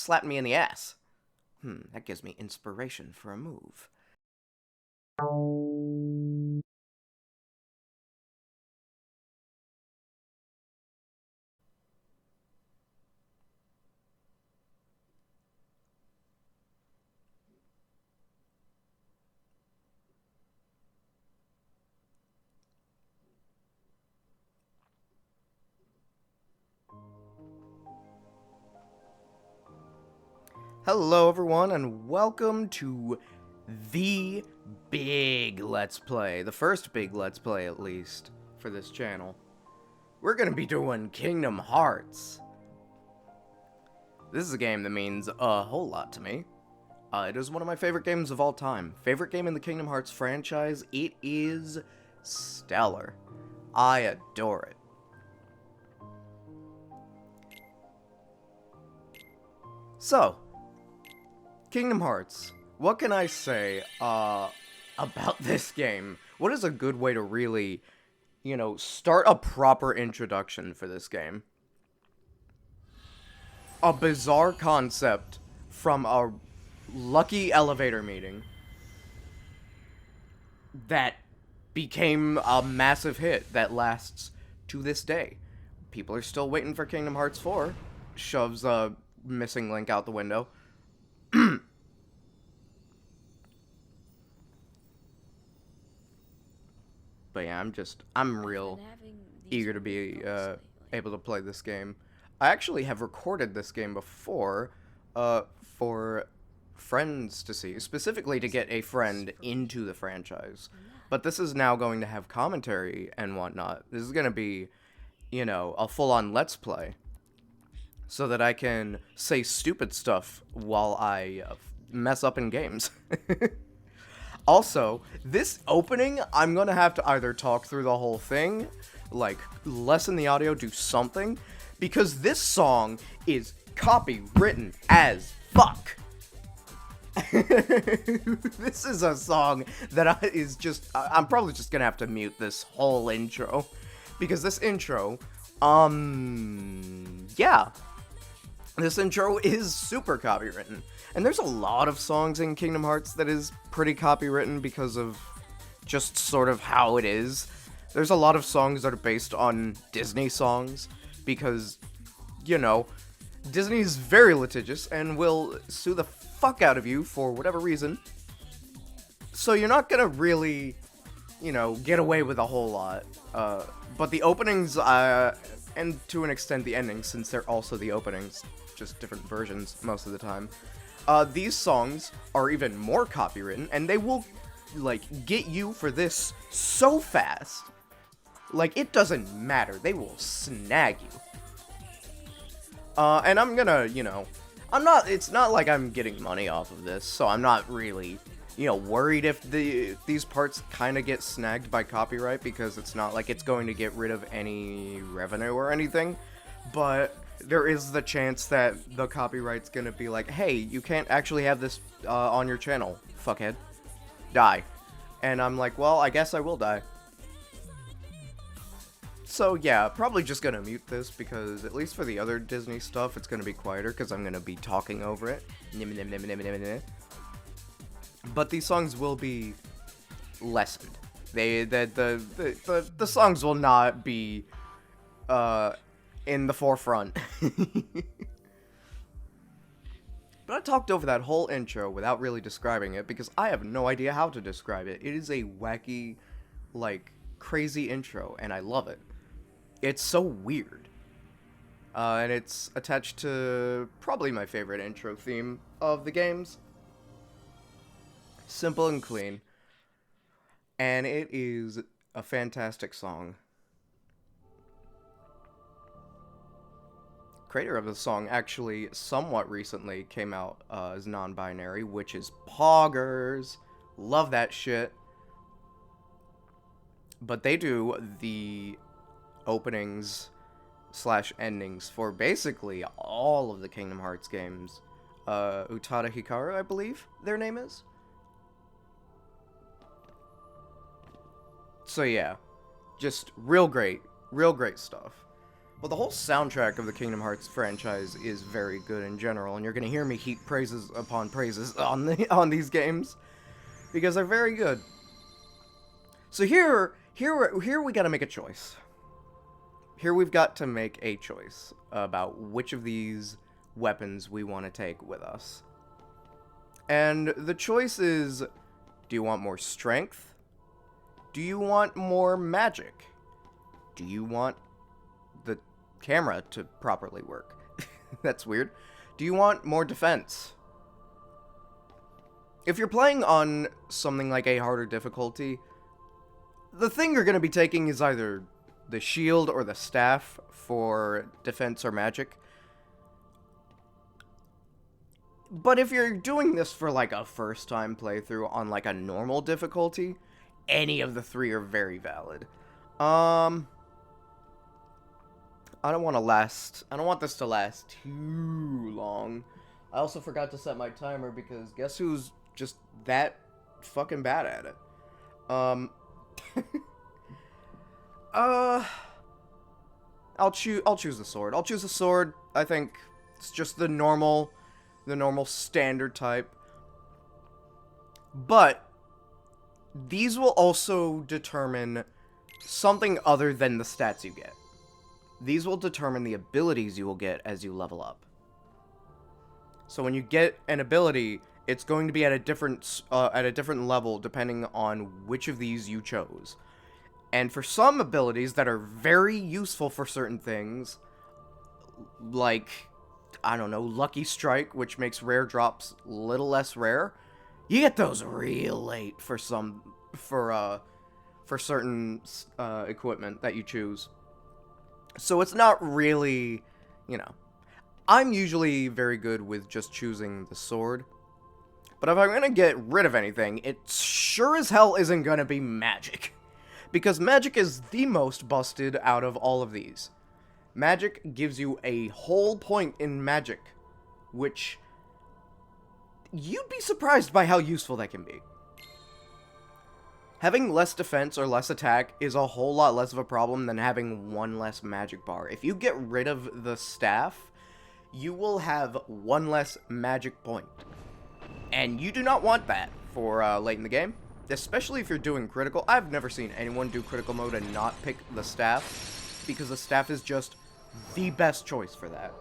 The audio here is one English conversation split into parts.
slapped me in the ass. That gives me inspiration for a move. Hello everyone and welcome to the big Let's Play. The first big Let's Play at least for this channel. We're gonna be doing Kingdom Hearts. This is a game that means a whole lot to me. It is one of my favorite games of all time. Favorite game in the Kingdom Hearts franchise. It is stellar. I adore it. So, Kingdom Hearts. What can I say about this game? What is a good way to really, start a proper introduction for this game? A bizarre concept from a lucky elevator meeting that became a massive hit that lasts to this day. People are still waiting for Kingdom Hearts 4. Shoves a missing link out the window. But yeah, I'm real eager to be able to play this game. I actually have recorded this game before for friends to see, specifically to get a friend into the franchise. But this is now going to have commentary and whatnot. This is going to be, a full-on Let's Play. So that I can say stupid stuff while I mess up in games. Also, this opening, I'm gonna have to either talk through the whole thing, like, lessen the audio, do something, because this song is copywritten as fuck. This is a song that I'm probably just gonna have to mute this whole intro, because this intro, yeah. This intro is super copywritten. And there's a lot of songs in Kingdom Hearts that is pretty copywritten because of just sort of how it is. There's a lot of songs that are based on Disney songs because, Disney's very litigious and will sue the fuck out of you for whatever reason. So you're not gonna really, get away with a whole lot. But the openings, and to an extent the endings, since they're also the openings, just different versions most of the time. These songs are even more copywritten, and they will, get you for this so fast. It doesn't matter. They will snag you. And I'm gonna, it's not like I'm getting money off of this, so I'm not really, worried if these parts kind of get snagged by copyright, because it's not like it's going to get rid of any revenue or anything, but there is the chance that the copyright's gonna be like, hey, you can't actually have this on your channel, fuckhead. Die. And I'm like, well, I guess I will die. So yeah, probably just gonna mute this, because at least for the other Disney stuff, it's gonna be quieter, because I'm gonna be talking over it. But these songs will be lessened. The songs will not be in the forefront. But I talked over that whole intro without really describing it, because I have no idea how to describe it. It is a wacky, crazy intro, and I love it. It's so weird. And it's attached to probably my favorite intro theme of the games. Simple and clean. And it is a fantastic song. Creator of the song actually somewhat recently came out as non-binary, which is poggers. Love that shit. But they do the openings / endings for basically all of the Kingdom Hearts games. Utada Hikaru, I believe their name is. So yeah, just real great stuff. Well, the whole soundtrack of the Kingdom Hearts franchise is very good in general, and you're gonna hear me heap praises upon praises on these games because they're very good. So here we gotta make a choice. Here we've got to make a choice about which of these weapons we want to take with us. And the choice is, do you want more strength? Do you want more magic? Do you want the camera to properly work? That's weird. Do you want more defense? If you're playing on something like a harder difficulty, the thing you're going to be taking is either the shield or the staff for defense or magic. But if you're doing this for like a first time playthrough on like a normal difficulty, any of the three are very valid. I don't want this to last too long. I also forgot to set my timer because guess who's just that fucking bad at it? I'll choose the sword. I'll choose the sword. I think it's just the normal standard type. But these will also determine something other than the stats you get. These will determine the abilities you will get as you level up. So when you get an ability, it's going to be at a different level depending on which of these you chose. And for some abilities that are very useful for certain things, like, I don't know, Lucky Strike, which makes rare drops a little less rare, you get those real late for certain equipment that you choose. So it's not really, you know, I'm usually very good with just choosing the sword. But if I'm gonna get rid of anything, it sure as hell isn't gonna be magic. Because magic is the most busted out of all of these. Magic gives you a whole point in magic, which you'd be surprised by how useful that can be. Having less defense or less attack is a whole lot less of a problem than having one less magic bar. If you get rid of the staff, you will have one less magic point. And you do not want that for late in the game. Especially if you're doing critical. I've never seen anyone do critical mode and not pick the staff, because the staff is just the best choice for that.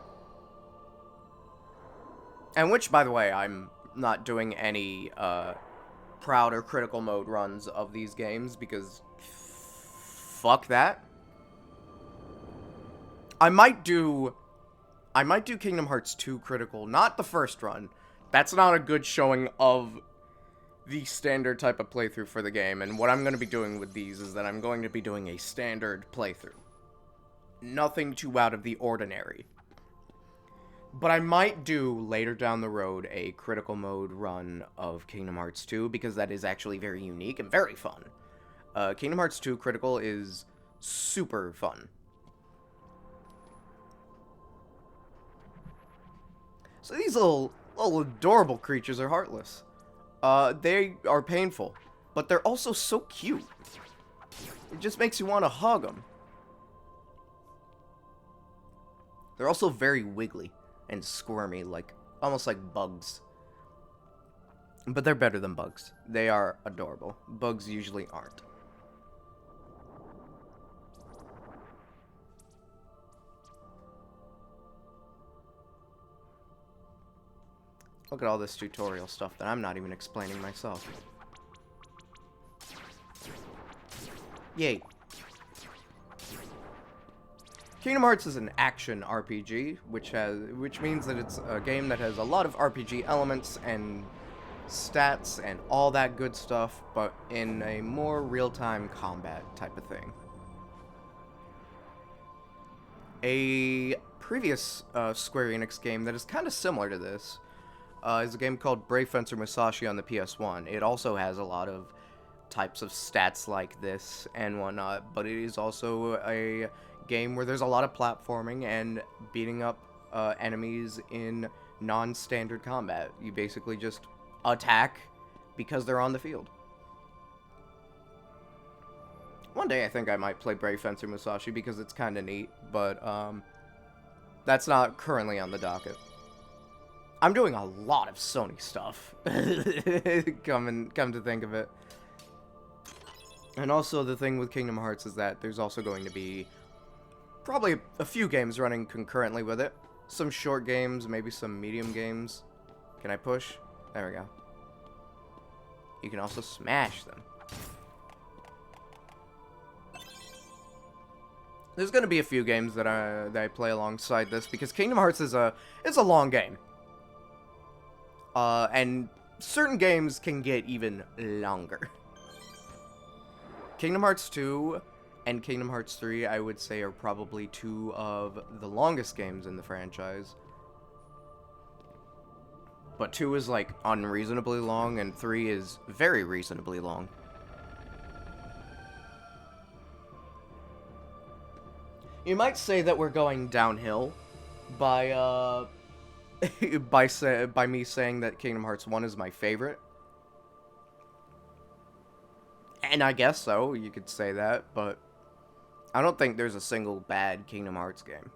And which, by the way, I'm not doing any proud or critical mode runs of these games, because fuck that. I might do Kingdom Hearts 2 critical, not the first run. That's not a good showing of the standard type of playthrough for the game, and what I'm going to be doing with these is that I'm going to be doing a standard playthrough. Nothing too out of the ordinary. But I might do, later down the road, a critical mode run of Kingdom Hearts 2, because that is actually very unique and very fun. Kingdom Hearts 2 critical is super fun. So these little adorable creatures are heartless. They are painful, but they're also so cute. It just makes you want to hug them. They're also very wiggly and squirmy, almost like bugs. But they're better than bugs. They are adorable. Bugs usually aren't. Look at all this tutorial stuff that I'm not even explaining myself. Yay. Kingdom Hearts is an action RPG, which means that it's a game that has a lot of RPG elements and stats and all that good stuff, but in a more real-time combat type of thing. A previous Square Enix game that is kind of similar to this is a game called Brave Fencer Musashi on the PS1. It also has a lot of types of stats like this and whatnot, but it is also a game where there's a lot of platforming and beating up enemies in non-standard combat. You basically just attack because they're on the field. One day I think I might play Brave Fencer Musashi because it's kind of neat, but that's not currently on the docket. I'm doing a lot of Sony stuff. Come to think of it. And also the thing with Kingdom Hearts is that there's also going to be probably a few games running concurrently with it. Some short games, maybe some medium games. Can I push? There we go. You can also smash them. There's going to be a few games that I play alongside this because Kingdom Hearts is a long game. And certain games can get even longer. Kingdom Hearts 2 and Kingdom Hearts 3, I would say, are probably two of the longest games in the franchise. But 2 is, like, unreasonably long, and 3 is very reasonably long. You might say that we're going downhill by, by me saying that Kingdom Hearts 1 is my favorite. And I guess so, you could say that, but I don't think there's a single bad Kingdom Hearts game.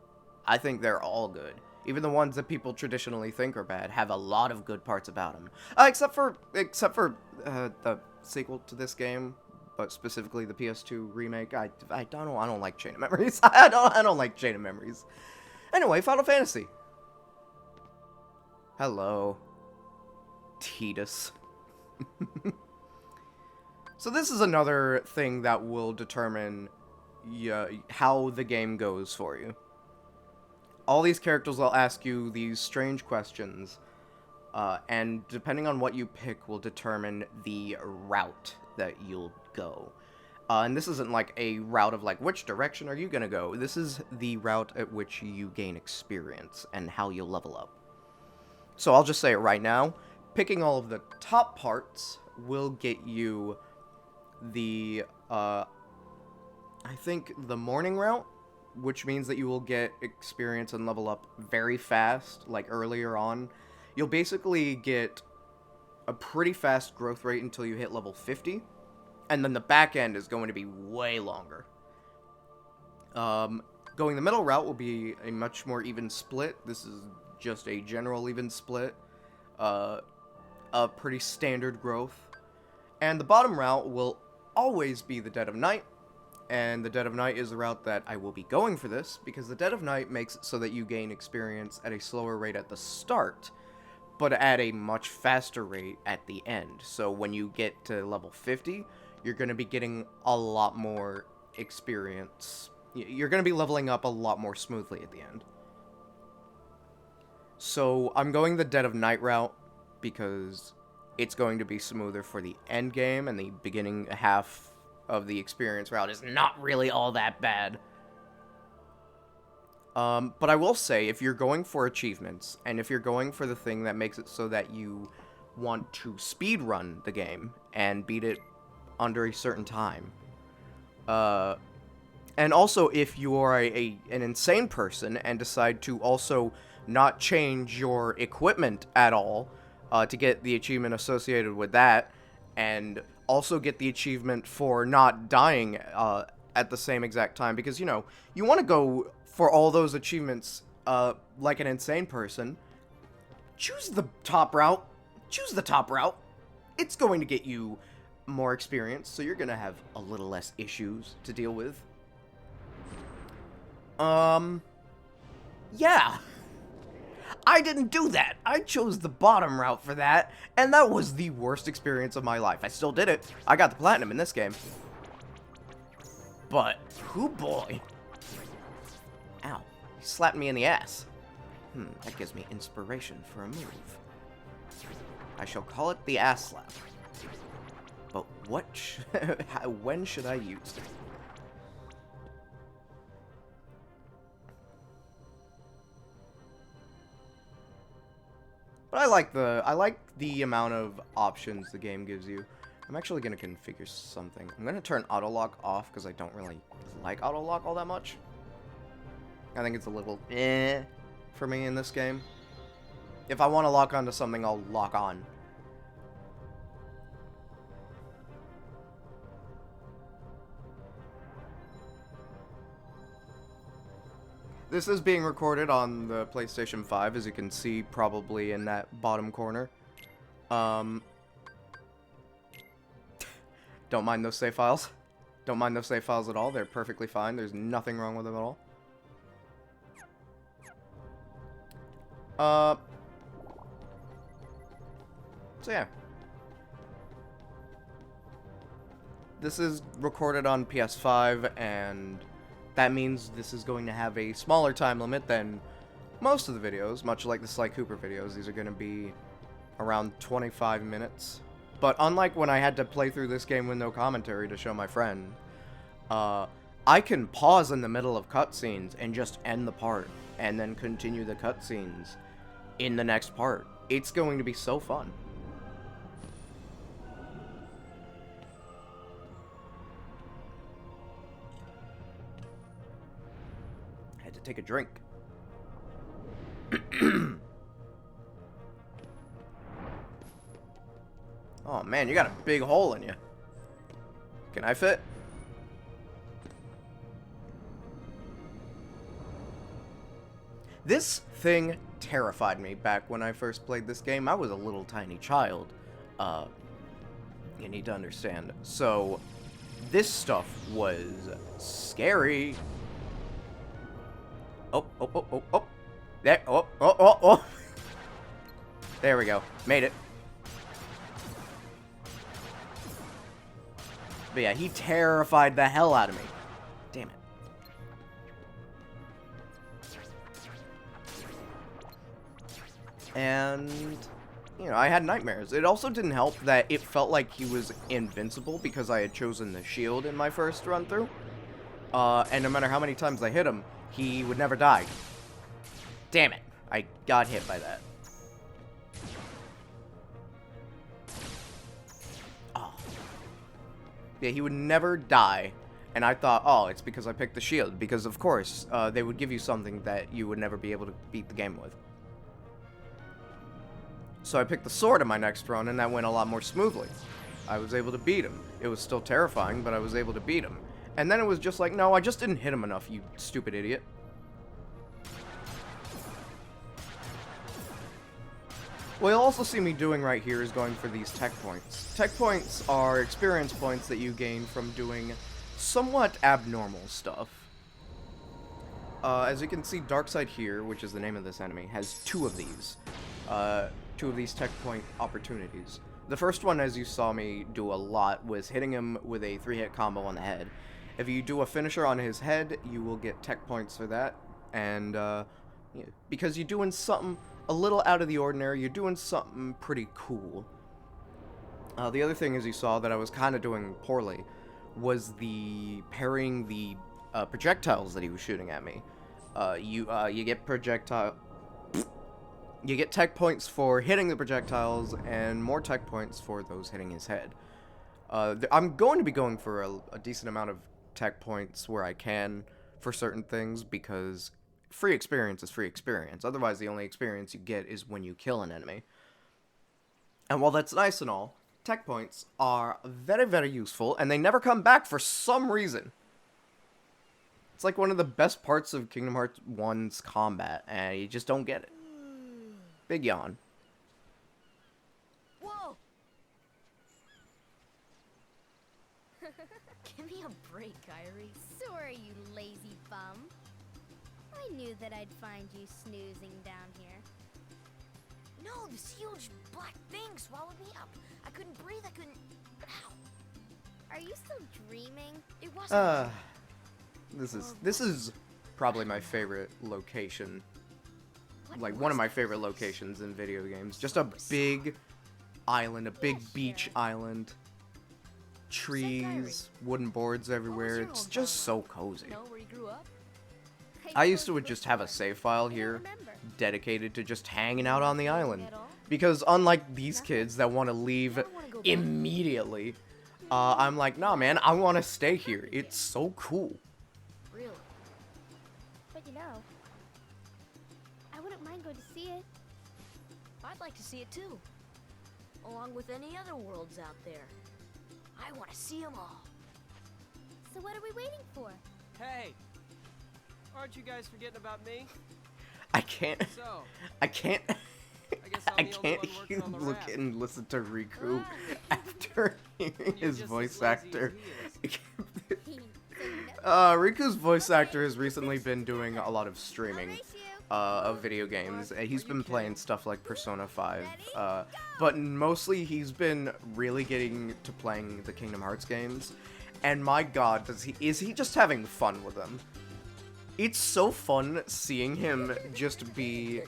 I think they're all good. Even the ones that people traditionally think are bad have a lot of good parts about them. Except for the sequel to this game, but specifically the PS2 remake. I don't like Chain of Memories. I don't like Chain of Memories. Anyway, Final Fantasy. Hello, Tidus. So this is another thing that will determine how the game goes for you. All these characters will ask you these strange questions, and depending on what you pick will determine the route that you'll go. And this isn't like a route of like, which direction are you gonna go? This is the route at which you gain experience and how you'll level up. So I'll just say it right now. Picking all of the top parts will get you the, I think the morning route, which means that you will get experience and level up very fast, like earlier on. You'll basically get a pretty fast growth rate until you hit level 50, and then the back end is going to be way longer. Going the middle route will be a much more even split. This is just a general even split. A pretty standard growth. And the bottom route will always be the Dead of Night. And the Dead of Night is the route that I will be going for this, because the Dead of Night makes it so that you gain experience at a slower rate at the start, but at a much faster rate at the end. So when you get to level 50, you're going to be getting a lot more experience. You're going to be leveling up a lot more smoothly at the end. So I'm going the Dead of Night route because it's going to be smoother for the end game, and the beginning half of the experience route is not really all that bad. But I will say, if you're going for achievements, and if you're going for the thing that makes it so that you want to speedrun the game and beat it under a certain time, and also if you are an insane person and decide to also not change your equipment at all to get the achievement associated with that, and also get the achievement for not dying at the same exact time, because, you know, you want to go for all those achievements like an insane person. Choose the top route. Choose the top route. It's going to get you more experience, so you're going to have a little less issues to deal with. Yeah. I didn't do that. I chose the bottom route for that, and that was the worst experience of my life. I still did it. I got the platinum in this game. But, oh boy. Ow. He slapped me in the ass. That gives me inspiration for a move. I shall call it the ass slap. But when should I use it? But I like the amount of options the game gives you. I'm actually going to configure something. I'm going to turn auto lock off because I don't really like auto lock all that much. I think it's a little for me in this game. If I want to lock onto something, I'll lock on. This is being recorded on the PlayStation 5, as you can see probably in that bottom corner. Don't mind those save files. Don't mind those save files at all. They're perfectly fine. There's nothing wrong with them at all. So yeah. This is recorded on PS5, and that means this is going to have a smaller time limit than most of the videos, much like the Sly Cooper videos. These are going to be around 25 minutes. But unlike when I had to play through this game with no commentary to show my friend, I can pause in the middle of cutscenes and just end the part, and then continue the cutscenes in the next part. It's going to be so fun. Had to take a drink. Oh man, you got a big hole in you. Can I fit? This thing terrified me back when I first played this game. I was a little tiny child. You need to understand. So, this stuff was scary. Oh. There, oh. There we go. Made it. But yeah, he terrified the hell out of me. Damn it. And, you know, I had nightmares. It also didn't help that it felt like he was invincible because I had chosen the shield in my first run through. And no matter how many times I hit him, he would never die. Damn it. I got hit by that. Yeah, he would never die, and I thought, oh, it's because I picked the shield, because of course, they would give you something that you would never be able to beat the game with. So I picked the sword in my next run, and that went a lot more smoothly. I was able to beat him. It was still terrifying, but I was able to beat him. And then it was just like, no, I just didn't hit him enough, you stupid idiot. What you'll also see me doing right here is going for these tech points. Tech points are experience points that you gain from doing somewhat abnormal stuff. As you can see, Darkseid here, which is the name of this enemy, has two of these. Two of these tech point opportunities. The first one, as you saw me do a lot, was hitting him with a 3-hit combo on the head. If you do a finisher on his head, you will get tech points for that. And, because you're doing something a little out of the ordinary, you're doing something pretty cool. The other thing, as you saw, that I was kind of doing poorly, was the parrying the projectiles that he was shooting at me. You get you get tech points for hitting the projectiles, and more tech points for those hitting his head. I'm going to be going for a decent amount of tech points where I can for certain things, because free experience is free experience. Otherwise, the only experience you get is when you kill an enemy. And while that's nice and all, tech points are very, very useful, and they never come back for some reason. It's like one of the best parts of Kingdom Hearts 1's combat, and you just don't get it. Big yawn. Whoa! Give me a break, Kairi. Sorry, you lazy bum. I knew that I'd find you snoozing down here. No, this huge black thing swallowed me up. I couldn't breathe, I couldn't... Ow. Are you still dreaming? It wasn't... This is probably my favorite location. Like, one of my favorite locations in video games. Just a big island, a big beach island. Trees, wooden boards everywhere. It's just so cozy. Know where you grew up? I used to just have a save file here dedicated to just hanging out on the island. Because unlike these kids that want to leave immediately, I'm like, nah man, I want to stay here. It's so cool. Really? But you know, I wouldn't mind going to see it. I'd like to see it too. Along with any other worlds out there. I want to see them all. So what are we waiting for? Hey! Aren't you guys forgetting about me? I can't. So, I can't. I guess I'm I the only can't one working on the look raft. and listen to Riku after hearing You're his just voice as lazy actor. as he Riku's voice actor has recently been doing a lot of streaming of video games. He's been playing stuff like Persona 5, but mostly he's been really getting to playing the Kingdom Hearts games. And my god, is he just having fun with them? It's so fun seeing him just be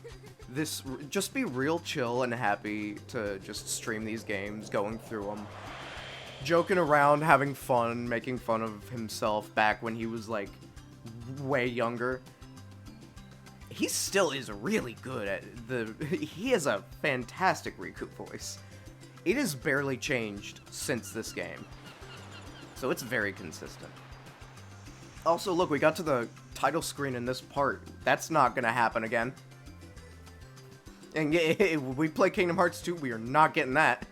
real chill and happy to just stream these games, going through them, joking around, having fun, making fun of himself back when he was like way younger. He still is really good at he has a fantastic Riku voice. It has barely changed since this game, so it's very consistent. Also, look, we got to the title screen in this part. That's not gonna happen again. And we play Kingdom Hearts 2, we are not getting that.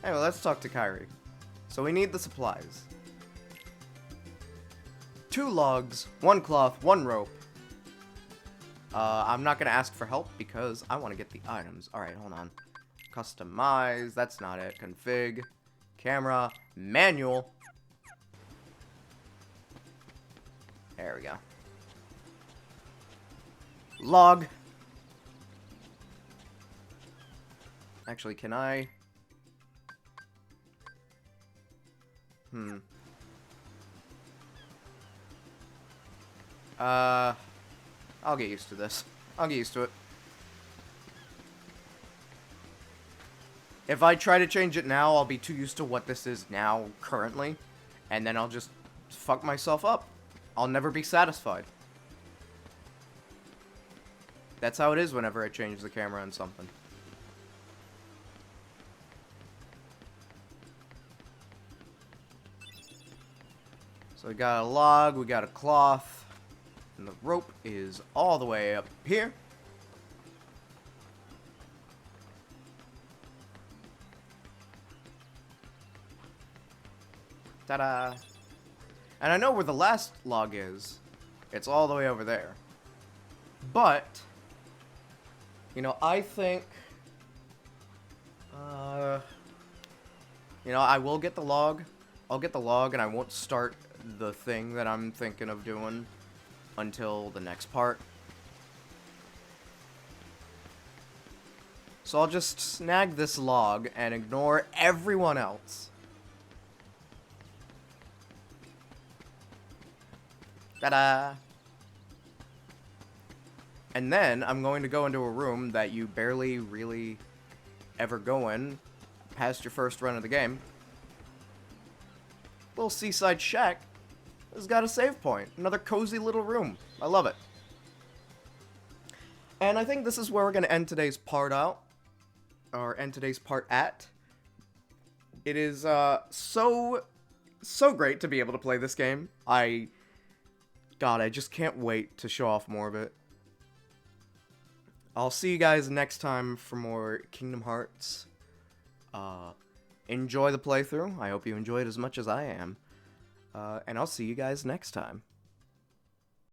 Anyway, let's talk to Kairi. So we need the supplies. 2 logs, 1 cloth, 1 rope. I'm not gonna ask for help because I want to get the items. Alright, hold on. Customize, that's not it. Config, camera, manual. There we go. Log. Actually, can I? I'll get used to this. I'll get used to it. If I try to change it now, I'll be too used to what this is now, currently. And then I'll just fuck myself up. I'll never be satisfied. That's how it is whenever I change the camera on something. So we got a log, we got a cloth, and the rope is all the way up here. Ta-da! And I know where the last log is. It's all the way over there. But, you know, I think, you know, I will get the log. I'll get the log and I won't start the thing that I'm thinking of doing until the next part. So I'll just snag this log and ignore everyone else. Ta-da! And then I'm going to go into a room that you barely really ever go in past your first run of the game. Little seaside shack has got a save point. Another cozy little room. I love it. And I think this is where we're going to end today's part out. Or end today's part at. It is so great to be able to play this game. God, I just can't wait to show off more of it. I'll see you guys next time for more Kingdom Hearts. Enjoy the playthrough. I hope you enjoy it as much as I am. And I'll see you guys next time.